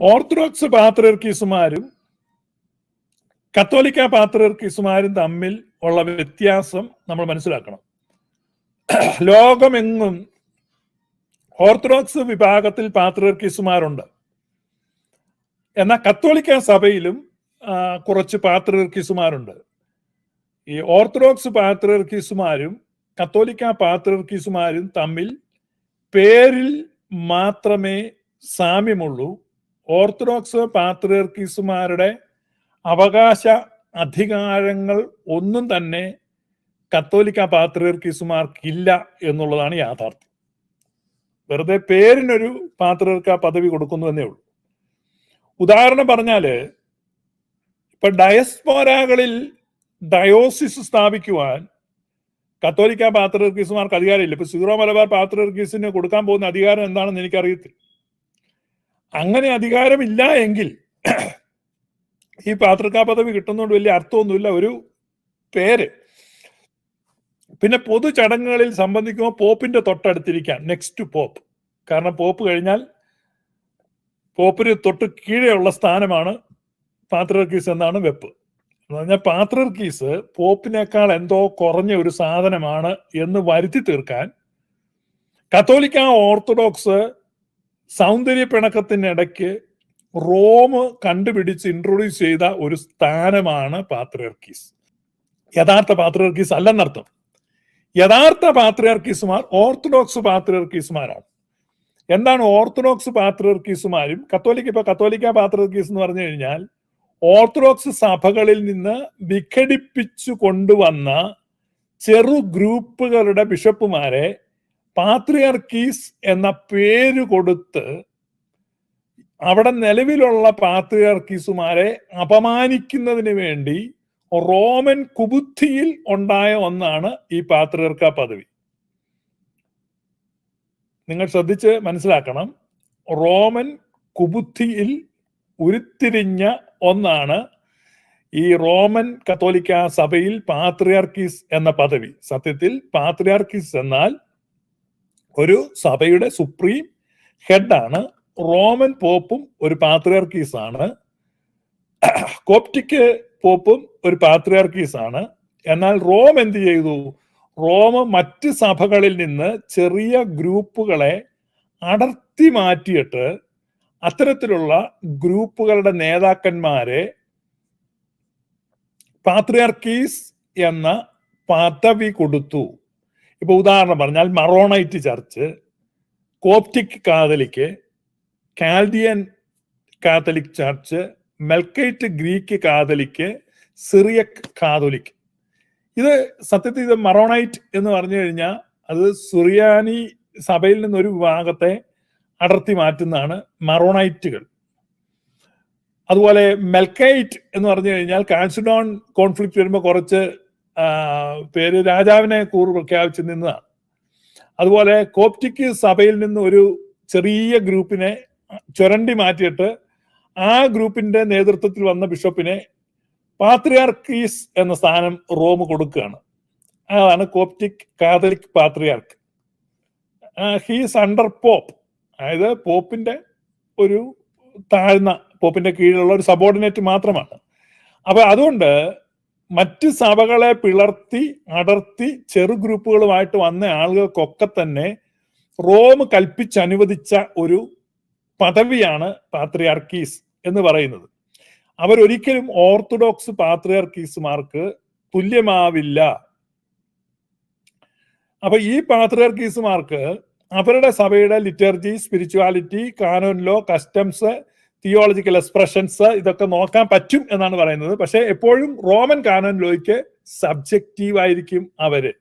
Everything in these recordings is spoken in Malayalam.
ഓർത്തഡോക്സ് പാത്രിയർക്കീസുമാരും കത്തോലിക്ക പാത്രിയർക്കീസുമാരും തമ്മിൽ ഉള്ള വ്യത്യാസം നമ്മൾ മനസ്സിലാക്കണം. ലോകമെങ്ങും ഓർത്തഡോക്സ് വിഭാഗത്തിൽ പാത്രിയർക്കീസുമാരുണ്ട്. എന്നാൽ കത്തോലിക്ക സഭയിലും കുറച്ച് പാത്രിയർക്കീസുമാരുണ്ട്. ഈ ഓർത്തഡോക്സ് പാത്രിയർക്കീസുമാരും കത്തോലിക്ക പാത്രിയർക്കീസുമാരും തമ്മിൽ പേരിൽ മാത്രമേ സാമ്യമുള്ളൂ. ഓർത്തഡോക്സ് പാത്രിയർക്കീസുമാരുടെ അവകാശ അധികാരങ്ങൾ ഒന്നും തന്നെ കത്തോലിക്ക പാത്രിയർക്കീസുമാർക്കില്ല എന്നുള്ളതാണ് യാഥാർത്ഥ്യം. വെറുതെ പേരിനൊരു പാത്രിയർക്ക പദവി കൊടുക്കുന്നു എന്നേ ഉള്ളൂ. ഉദാഹരണം പറഞ്ഞാല്, ഇപ്പൊ ഡയസ്പോരകളിൽ ഡയോസിസ് സ്ഥാപിക്കുവാൻ കത്തോലിക്ക പാത്രിയർക്കീസുമാർക്ക് അധികാരമില്ല. ഇപ്പൊ സീറോ മലബാർ പാത്രിയർക്കീസിന് കൊടുക്കാൻ പോകുന്ന അധികാരം എന്താണെന്ന് എനിക്കറിയത്തില്ല. അങ്ങനെ അധികാരമില്ല എങ്കിൽ ഈ പാത്രിക പദവി കിട്ടുന്നതുകൊണ്ട് വലിയ അർത്ഥമൊന്നുമില്ല, ഒരു പേര്. പിന്നെ പൊതു ചടങ്ങുകളിൽ സംബന്ധിക്കുമ്പോൾ പോപ്പിന്റെ തൊട്ടടുത്തിരിക്കാം, നെക്സ്റ്റ് പോപ്പ്. കാരണം പോപ്പ് കഴിഞ്ഞാൽ പോപ്പിന് തൊട്ട് കീഴെയുള്ള സ്ഥാനമാണ് പാത്രിയർക്കീസ് എന്നാണ് വെപ്പ്. എന്ന് പറഞ്ഞാൽ പാത്രിയർക്കീസ് പോപ്പിനേക്കാൾ എന്തോ കുറഞ്ഞ ഒരു സാധനമാണ് എന്ന് വരുത്തി തീർക്കാൻ കത്തോലിക്ക ഓർത്തഡോക്സ് സൗന്ദര്യ പിണക്കത്തിനിടയ്ക്ക് റോം കണ്ടുപിടിച്ച് ഇൻട്രൊഡ്യൂസ് ചെയ്ത ഒരു സ്ഥാനമാണ് പാത്രിയർക്കീസ്. യഥാർത്ഥ പാത്രിയർക്കീസ് അല്ലെന്നർത്ഥം. യഥാർത്ഥ പാത്രിയർക്കീസുമാർ ഓർത്തഡോക്സ് പാത്രിയർക്കീസുമാരാണ്. എന്താണ് ഓർത്തഡോക്സ് പാത്രിയർക്കീസുമാരും കത്തോലിക്ക പാത്രിയർക്കീസ് എന്ന് പറഞ്ഞു കഴിഞ്ഞാൽ ഓർത്തഡോക്സ് സഭകളിൽ നിന്ന് വിഘടിപ്പിച്ചു കൊണ്ടുവന്ന ചെറു ഗ്രൂപ്പുകളുടെ ബിഷപ്പുമാരെ പാത്രിയർക്കീസ് എന്ന പേര് കൊടുത്ത് അവിടെ നിലവിലുള്ള പാത്രിയർക്കീസുമാരെ അപമാനിക്കുന്നതിന് വേണ്ടി റോമൻ കുബുദ്ധിയിൽ ഉണ്ടായ ഒന്നാണ് ഈ പാത്രിയർക്ക പദവി. നിങ്ങൾ ശ്രദ്ധിച്ച് മനസ്സിലാക്കണം. റോമൻ കുബുദ്ധിയിൽ ഉരുത്തിരിഞ്ഞ ഒന്നാണ് ഈ റോമൻ കത്തോലിക്ക സഭയിൽ പാത്രിയർക്കീസ് എന്ന പദവി. സത്യത്തിൽ പാത്രിയർക്കീസ് എന്നാൽ ഒരു സഭയുടെ സുപ്രീം ഹെഡാണ്. റോമൻ പോപ്പും ഒരു പാത്രിയർക്കീസ് ആണ്. കോപ്റ്റിക് പോപ്പും ഒരു പാത്രിയർക്കീസ് ആണ്. എന്നാൽ റോം എന്ത് ചെയ്തു? റോം മറ്റ് സഭകളിൽ നിന്ന് ചെറിയ ഗ്രൂപ്പുകളെ അടർത്തി മാറ്റിയിട്ട് അത്തരത്തിലുള്ള ഗ്രൂപ്പുകളുടെ നേതാക്കന്മാരെ പാത്രിയർക്കീസ് എന്ന പദവി കൊടുത്തു. ഇപ്പൊ ഉദാഹരണം പറഞ്ഞാൽ Maronite church, Coptic Catholic, Chaldean Catholic church, Melkite Greek Catholic, Syriac Catholic. ഇത് സത്യത്തിൽ ഇത് മറോണൈറ്റ് എന്ന് പറഞ്ഞു കഴിഞ്ഞാൽ അത് സുറിയാനി സഭയിൽ നിന്നൊരു വിഭാഗത്തെ അടർത്തി മാറ്റുന്നതാണ് മറോണൈറ്റുകൾ. അതുപോലെ മെൽക്കൈറ്റ് എന്ന് പറഞ്ഞു കഴിഞ്ഞാൽ കാൽസിഡോൺ കോൺഫ്ലിക്റ്റ് വരുമ്പോൾ കുറച്ച് പേര് രാജാവിനെ പ്രഖ്യാപിച്ച് നിന്നതാണ്. അതുപോലെ കോപ്റ്റിക് സഭയിൽ നിന്ന് ഒരു ചെറിയ ഗ്രൂപ്പിനെ ചുരണ്ടി മാറ്റിയിട്ട് ആ ഗ്രൂപ്പിന്റെ നേതൃത്വത്തിൽ വന്ന ബിഷപ്പിനെ പാത്രിയാർക്കീസ് എന്ന സ്ഥാനം റോം കൊടുക്കുകയാണ്. അതാണ് Coptic Catholic patriarch. He's under pope, അതായത് പോപ്പിന്റെ ഒരു താഴ്ന്ന, പോപ്പിന്റെ കീഴിലുള്ള ഒരു സബോർഡിനേറ്റ് മാത്രമാണ്. അപ്പൊ അതുകൊണ്ട് മറ്റ് സഭകളെ പിളർത്തി അടർത്തി ചെറു ഗ്രൂപ്പുകളുമായിട്ട് വന്ന ആളുകൾക്കൊക്കെ തന്നെ റോം കൽപ്പിച്ചനുവദിച്ച ഒരു പദവിയാണ് പാത്രിയാർക്കീസ് എന്ന് പറയുന്നത്. അവരൊരിക്കലും ഓർത്തഡോക്സ് പാത്രിയാർക്കീസുമാർക്ക് തുല്യമാവില്ല. അപ്പൊ ഈ പാത്രിയാർക്കീസുമാർക്ക് അവരുടെ സഭയുടെ liturgy, spirituality, canon law, customs, theological expressions ഇതൊക്കെ നോക്കാൻ പറ്റും എന്നാണ് പറയുന്നത്. പക്ഷെ എപ്പോഴും റോമൻ കാനോൻ ലോയ്ക്ക് സബ്ജക്റ്റീവ് ആയിരിക്കും അവര്.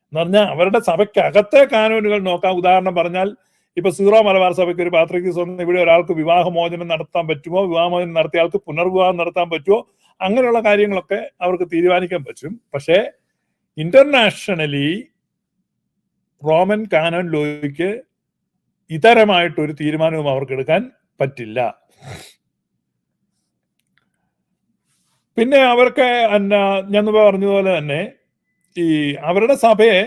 എന്ന് പറഞ്ഞാൽ അവരുടെ സഭയ്ക്കകത്തെ കാനോനുകൾ നോക്കാം. ഉദാഹരണം പറഞ്ഞാൽ ഇപ്പൊ സീറോ മലബാർ സഭയ്ക്ക് ഒരു പാത്രികീസ് വന്ന് ഇവിടെ ഒരാൾക്ക് വിവാഹമോചനം നടത്താൻ പറ്റുമോ, വിവാഹമോചനം നടത്തിയ ആൾക്ക് പുനർവിവാഹം നടത്താൻ പറ്റുമോ, അങ്ങനെയുള്ള കാര്യങ്ങളൊക്കെ അവർക്ക് തീരുമാനിക്കാൻ പറ്റും. പക്ഷേ ഇന്റർനാഷണലി റോമൻ കാനോൻ ലോയ്ക്ക് ഇതരമായിട്ടൊരു തീരുമാനവും അവർക്ക് എടുക്കാൻ പറ്റില്ല. പിന്നെ അവർക്ക് ഞാൻ പറഞ്ഞതുപോലെ തന്നെ ഈ അവരുടെ സഭയെ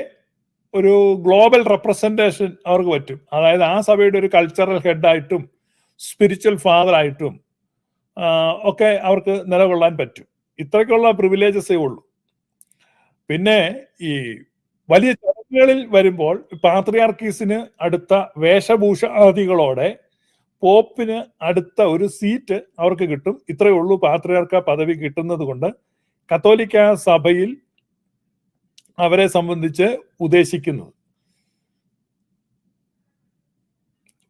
ഒരു ഗ്ലോബൽ റെപ്രസെന്റേഷൻ അവർക്ക് പറ്റും. അതായത് ആ സഭയുടെ ഒരു കൾച്ചറൽ ഹെഡായിട്ടും സ്പിരിച്വൽ ഫാദറായിട്ടും ഒക്കെ അവർക്ക് നിലകൊള്ളാൻ പറ്റും. ഇത്രയ്ക്കുള്ള പ്രിവിലേജസേ ഉള്ളൂ. പിന്നെ ഈ വലിയ ചടങ്ങുകളിൽ വരുമ്പോൾ പാത്രിയാർക്കീസിന് അടുത്ത വേഷഭൂഷാദികളോടെ പോപ്പിന് അടുത്ത ഒരു സീറ്റ് അവർക്ക് കിട്ടും. ഇത്രയേ ഉള്ളൂ പാത്രിയാർക്ക പദവി കിട്ടുന്നത് കൊണ്ട് കത്തോലിക്ക സഭയിൽ അവരെ സംബന്ധിച്ച് ഉദ്ദേശിക്കുന്നത്.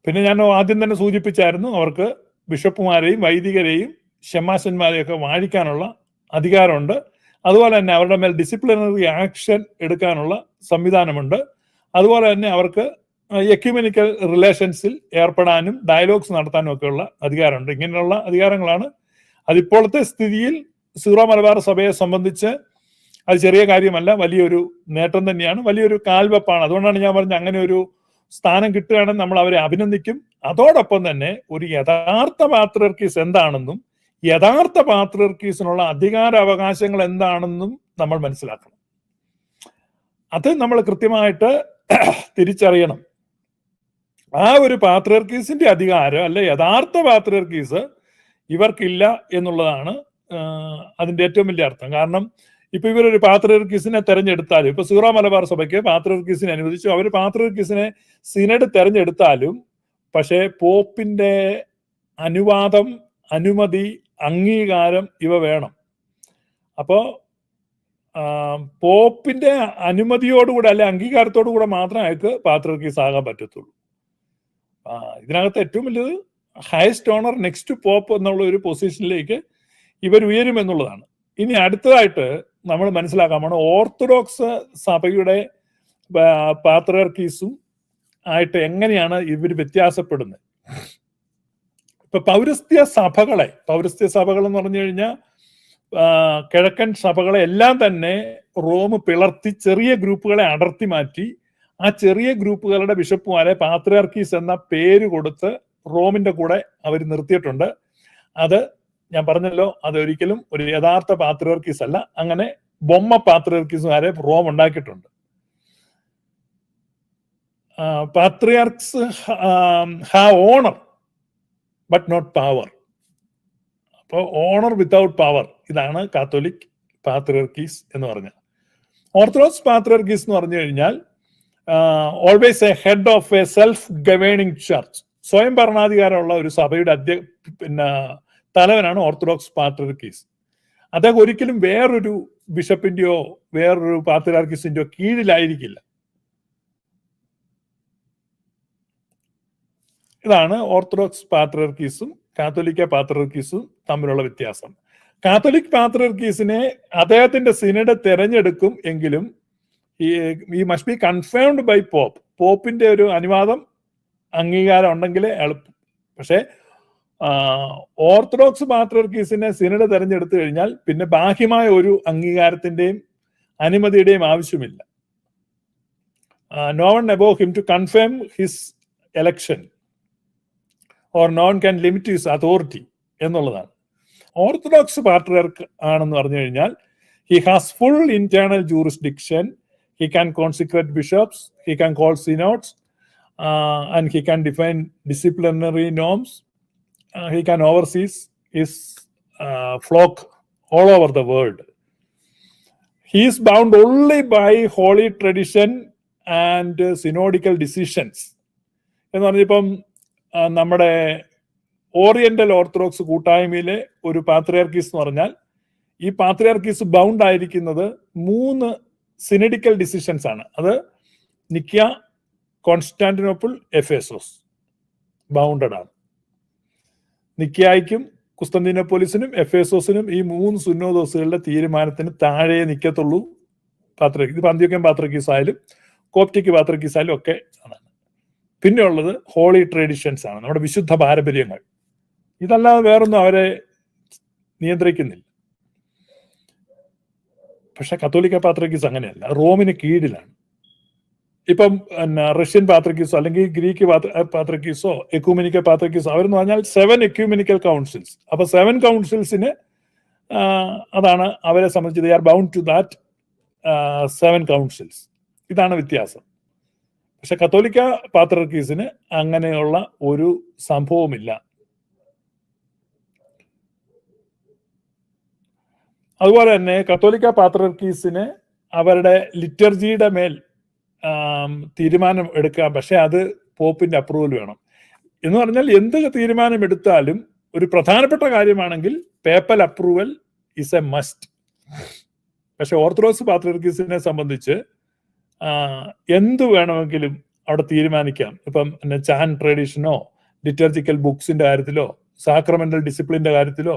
പിന്നെ ഞാൻ ആദ്യം തന്നെ സൂചിപ്പിച്ചായിരുന്നു, അവർക്ക് ബിഷപ്പുമാരെയും വൈദികരെയും ഷെമാശന്മാരെയും ഒക്കെ വാഴിക്കാനുള്ള അധികാരമുണ്ട്. അതുപോലെ തന്നെ അവരുടെ മേൽ ഡിസിപ്ലിനറി ആക്ഷൻ എടുക്കാനുള്ള സംവിധാനമുണ്ട്. അതുപോലെ തന്നെ അവർക്ക് എക്യുമെനിക്കൽ റിലേഷൻസിൽ ഏർപ്പെടാനും ഡയലോഗ്സ് നടത്താനും ഒക്കെയുള്ള അധികാരമുണ്ട്. ഇങ്ങനെയുള്ള അധികാരങ്ങളാണ്. അതിപ്പോഴത്തെ സ്ഥിതിയിൽ സീറോ മലബാർ സഭയെ സംബന്ധിച്ച് അത് ചെറിയ കാര്യമല്ല, വലിയൊരു നേട്ടം തന്നെയാണ്, വലിയൊരു കാൽവെപ്പാണ്. അതുകൊണ്ടാണ് ഞാൻ പറഞ്ഞത്, അങ്ങനെ ഒരു സ്ഥാനം കിട്ടുകയാണെങ്കിൽ നമ്മൾ അവരെ അഭിനന്ദിക്കും. അതോടൊപ്പം തന്നെ ഒരു യഥാർത്ഥ പാത്രിയർക്കീസ് എന്താണെന്നും യഥാർത്ഥ പാത്രിയർക്കീസിനുള്ള അധികാര അവകാശങ്ങൾ എന്താണെന്നും നമ്മൾ മനസ്സിലാക്കണം. അത് നമ്മൾ കൃത്യമായിട്ട് തിരിച്ചറിയണം. ആ ഒരു പാത്രിയർക്കീസിന്റെ അധികാരം അല്ലെ യഥാർത്ഥ പാത്രിയർക്കീസ് ഇവർക്കില്ല എന്നുള്ളതാണ് അതിന്റെ ഏറ്റവും വലിയ അർത്ഥം. കാരണം ഇപ്പൊ ഇവരൊരു പാത്രിയർക്കീസിനെ തെരഞ്ഞെടുത്താലും, ഇപ്പൊ സീറോ മലബാർ സഭയ്ക്ക് പാത്രിയർക്കീസിനെ അനുവദിച്ചു, അവർ പാത്രിയർക്കീസിനെ സിനഡ് തെരഞ്ഞെടുത്താലും പക്ഷേ പോപ്പിന്റെ അനുവാദം, അനുമതി, അംഗീകാരം ഇവ വേണം. അപ്പോ പോപ്പിന്റെ അനുമതിയോടുകൂടെ അല്ലെ അംഗീകാരത്തോടുകൂടെ മാത്രമേ അയാൾക്ക് പാത്രിയർക്കീസ് ആകാൻ പറ്റത്തുള്ളൂ. ഇതിനകത്ത് ഏറ്റവും വലിയത് ഹയസ്റ്റ് ഓണർ നെക്സ്റ്റ് പോപ്പ് എന്നുള്ള ഒരു പൊസിഷനിലേക്ക് ഇവർ ഉയരുമെന്നുള്ളതാണ്. ഇനി അടുത്തതായിട്ട് നമ്മൾ മനസ്സിലാക്കാമാണ് ഓർത്തഡോക്സ് സഭയുടെ പാത്രിയർക്കീസും ആയിട്ട് എങ്ങനെയാണ് ഇവർ വ്യത്യാസപ്പെടുന്നത്. ഇപ്പൊ പൗരസ്ത്യ സഭകൾ എന്ന് പറഞ്ഞു കഴിഞ്ഞാൽ കിഴക്കൻ സഭകളെ എല്ലാം തന്നെ റോം പിളർത്തി ചെറിയ ഗ്രൂപ്പുകളെ അടർത്തി മാറ്റി ആ ചെറിയ ഗ്രൂപ്പുകളുടെ ബിഷപ്പുമാരെ പാത്രിയാർക്കീസ് എന്ന പേര് കൊടുത്ത് റോമിന്റെ കൂടെ അവർ നിർത്തിയിട്ടുണ്ട്. അത് ഞാൻ പറഞ്ഞല്ലോ, അതൊരിക്കലും ഒരു യഥാർത്ഥ പാത്രിയാർക്കീസ് അല്ല. അങ്ങനെ ബൊമ്മ പാത്രിയാർക്കീസുമാരെ റോം ഉണ്ടാക്കിയിട്ടുണ്ട്. Patriarchs have honour but not power. അപ്പോൾ ഓണർ വിത്തൗട്ട് പവർ, ഇതാണ് കാത്തോലിക് പാത്രിയാർക്കീസ് എന്ന് പറഞ്ഞാൽ. ഓർത്തഡോക്സ് പാത്രിയാർക്കീസ് എന്ന് പറഞ്ഞു കഴിഞ്ഞാൽ always a head of a self governing church, സ്വയം ഭരണാധികാരമുള്ള ഒരു സഭയുടെ തലവനാണ് ഓർത്തഡോക്സ് പാത്രിയാർക്കീസ്. അദ്ദേഹം ഒരിക്കലും വേറൊരു ബിഷപ്പിന്റെയോ വേറൊരു പാത്രിയാർക്കീസിന്റെയോ കീഴിലായിരിക്കില്ല. ഇതാണ് ഓർത്തഡോക്സ് പാത്രിയാർക്കീസും കാത്തോലിക്ക പാത്രിയാർക്കീസും തമ്മിലുള്ള വ്യത്യാസം. കാത്തോലിക് പാത്രിയാർക്കീസിനെ അദ്ദേഹത്തിന്റെ സിനഡ് തെരഞ്ഞെടുക്കും എങ്കിലും ഈ must be confirmed by pope. പോപ്പിന്റെ ഒരു അനുവാദം, അംഗീകാരം ഉണ്ടെങ്കിൽ എളുപ്പം. പക്ഷേ ഓർത്തഡോക്സ് പാത്രിയാർക്കീസിനെ സിനഡ് തെരഞ്ഞെടുത്തു കഴിഞ്ഞാൽ പിന്നെ ബാഹ്യമായ ഒരു അംഗീകാരത്തിന്റെയും അനുമതിയുടെയും ആവശ്യമില്ല. No one above him to confirm his election or no one can limit his authority എന്നുള്ളതാണ്. ഓർത്തഡോക്സ് പാട്രിയാർക്ക് ആണെന്ന് പറഞ്ഞു കഴിഞ്ഞാൽ he has full internal jurisdiction, he can consecrate bishops, he can call synods, and he can define disciplinary norms, he can oversee his flock all over the world. He is bound only by holy tradition and synodical decisions. എന്ന് പറഞ്ഞിപ്പം നമ്മുടെ ഓറിയന്റൽ ഓർത്തഡോക്സ് കൂട്ടായ്മയിലെ ഒരു പാത്രിയാർക്കീസ് എന്ന് പറഞ്ഞാൽ ഈ പാത്രിയാർക്കീസ് ബൗണ്ട് ആയിരിക്കുന്നത് 3 സിനഡിക്കൽ ഡിസിഷൻസ് ആണ്. അത് നിക്യ, കോൺസ്റ്റാന്റിനോപ്പിൾ, എഫേസോസ് ബൗണ്ടഡ് ആണ്. നിക്യായ്ക്കും കുസ്തന്തീനോപ്പോലിസിനും എഫേസോസിനും ഈ 3 സുന്നോദോസുകളുടെ തീരുമാനത്തിന് താഴെ നിൽക്കത്തുള്ളൂ പാത്രിയാർക്കീസ്. ഇത് അന്ത്യോക്യൻ പാത്രിയാർക്കീസ് ആയാലും കോപ്റ്റിക് പാത്രിയാർക്കീസ് ആയാലും ഒക്കെ ആണ്. പിന്നെ ഉള്ളത് ഹോളി ട്രഡീഷൻസ് ആണ്, നമ്മുടെ വിശുദ്ധ പാരമ്പര്യങ്ങൾ. ഇതല്ലാതെ വേറൊന്നും അവരെ നിയന്ത്രിക്കുന്നില്ല. പക്ഷെ കത്തോലിക്ക പാത്രിയാർക്കീസ് അങ്ങനെയല്ല, റോമിന് കീഴിലാണ്. ഇപ്പം റഷ്യൻ പാത്രിയാർക്കീസോ അല്ലെങ്കിൽ ഗ്രീക്ക് പാത്രിയാർക്കീസോ എക്യൂമെനിക്കൽ പാത്രിയാർക്കീസോ അവരെന്ന് പറഞ്ഞാൽ 7 എക്യൂമെനിക്കൽ കൗൺസിൽസ്. അപ്പൊ 7 കൗൺസിൽസിന് അതാണ് അവരെ സംബന്ധിച്ച് they are bound to that 7 councils. ഇതാണ് വ്യത്യാസം. പക്ഷെ കത്തോലിക്ക പാത്രിയർക്കീസിന് അങ്ങനെയുള്ള ഒരു സംഭവമില്ല. അതുപോലെ തന്നെ കത്തോലിക്ക പാത്രിയർക്കീസിന് അവരുടെ ലിറ്റർജിയുടെ മേൽ തീരുമാനം എടുക്കാം, പക്ഷെ അത് പോപ്പിന്റെ അപ്രൂവൽ വേണം. എന്ന് പറഞ്ഞാൽ എന്ത് തീരുമാനം എടുത്താലും ഒരു പ്രധാനപ്പെട്ട കാര്യമാണെങ്കിൽ papal approval is A must. പക്ഷെ ഓർത്തഡോക്സ് പാത്രിയർക്കീസിനെ സംബന്ധിച്ച് എന്തു വേണമെങ്കിലും അവിടെ തീരുമാനിക്കാം. ഇപ്പം ചാൻ ട്രഡീഷനോ ലിറ്റർജിക്കൽ ബുക്സിന്റെ കാര്യത്തിലോ സാക്രമെന്റൽ ഡിസിപ്ലിന്റെ കാര്യത്തിലോ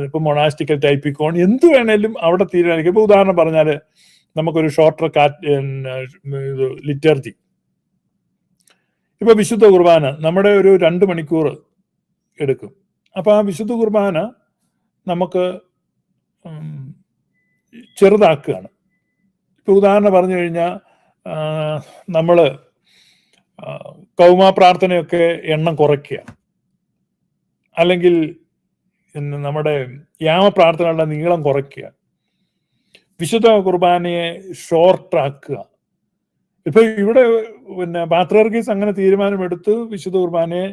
ഇപ്പൊ മൊണാസ്റ്റിക്കൽ ടൈപ്പിക്കോൺ എന്ത് വേണേലും അവിടെ തീരുമാനിക്കും. ഇപ്പൊ ഉദാഹരണം പറഞ്ഞാല് നമുക്കൊരു ഷോർട്ടർ ലിറ്റർജി, ഇപ്പൊ വിശുദ്ധ കുർബാന നമ്മുടെ ഒരു 2 മണിക്കൂർ എടുക്കും. അപ്പൊ ആ വിശുദ്ധ കുർബാന നമുക്ക് ചെറുതാക്കുകയാണ്. ഇപ്പൊ ഉദാഹരണം പറഞ്ഞു കഴിഞ്ഞാൽ നമ്മള് കൗമാ പ്രാർത്ഥനയൊക്കെ എണ്ണം കുറയ്ക്കുക, അല്ലെങ്കിൽ നമ്മുടെ യാമപ്രാർത്ഥനകളുടെ നീളം കുറയ്ക്കുക, വിശുദ്ധ കുർബാനയെ ഷോർട്ടാക്കുക. ഇപ്പൊ ഇവിടെ പാത്രിയർക്കീസ് അങ്ങനെ തീരുമാനമെടുത്ത് വിശുദ്ധ കുർബാനയെ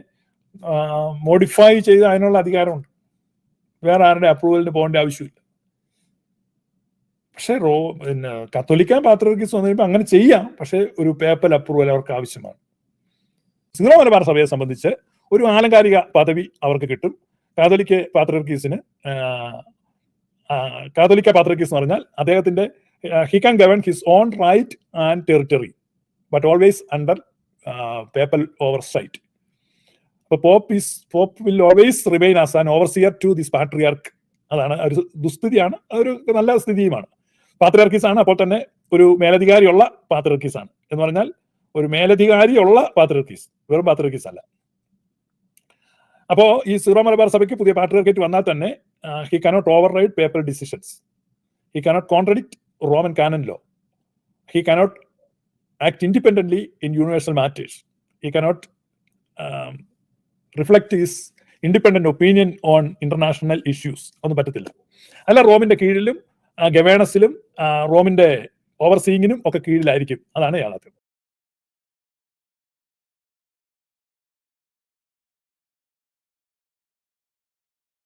മോഡിഫൈ ചെയ്ത് അതിനുള്ള അധികാരമുണ്ട്. വേറെ ആരുടെ അപ്രൂവലിന് പോകേണ്ട ആവശ്യമില്ല. പക്ഷെ കത്തോലിക്ക പാത്രിയർക്കീസ് വന്നു കഴിയുമ്പോൾ അങ്ങനെ ചെയ്യാം, പക്ഷെ ഒരു പേപ്പൽ അപ്രൂവൽ അവർക്ക് ആവശ്യമാണ്. സീറോ മലബാർ സഭയെ സംബന്ധിച്ച് ഒരു ആലങ്കാരിക പദവി അവർക്ക് കിട്ടും. കാതോലിക്ക പാത്രിയർക്കീസിന് കാതോലിക്ക പാത്രിയർക്കീസ് എന്ന് പറഞ്ഞാൽ അദ്ദേഹത്തിന്റെ he can govern his own right and territory but always under papal oversight. അപ്പൊ pope will always remain as an overseer to this patriarch. അതാണ് ഒരു ദുസ്ഥിതിയാണ്, അതൊരു നല്ല സ്ഥിതിയുമാണ്. പാത്രിയാർക്കീസ് ആണ്, അപ്പോൾ തന്നെ ഒരു മേലധികാരിയുള്ള പാത്രിയാർക്കീസ് ആണ്. എന്ന് പറഞ്ഞാൽ ഒരു മേലധികാരിയുള്ള പാത്രിയാർക്കീസ്, വെറും പാത്രിയാർക്കീസ് അല്ല. അപ്പോ ഈ സീറോ മലബാർ സഭയ്ക്ക് പുതിയ പാട്രിയാർക്കേറ്റ് വന്നാൽ തന്നെ he cannot override papal decisions, he cannot contradict Roman canon law, he cannot act independently in universal matters, he cannot reflect his independent opinion on international issues. ഒന്നും പറ്റത്തില്ല. അല്ല, റോമിന്റെ കീഴിലും ഗവേണസിലും റോമിന്റെ ഓവർസീയിങ്ങിനും ഒക്കെ കീഴിലായിരിക്കും. അതാണ് യാഥാർത്ഥ്യം.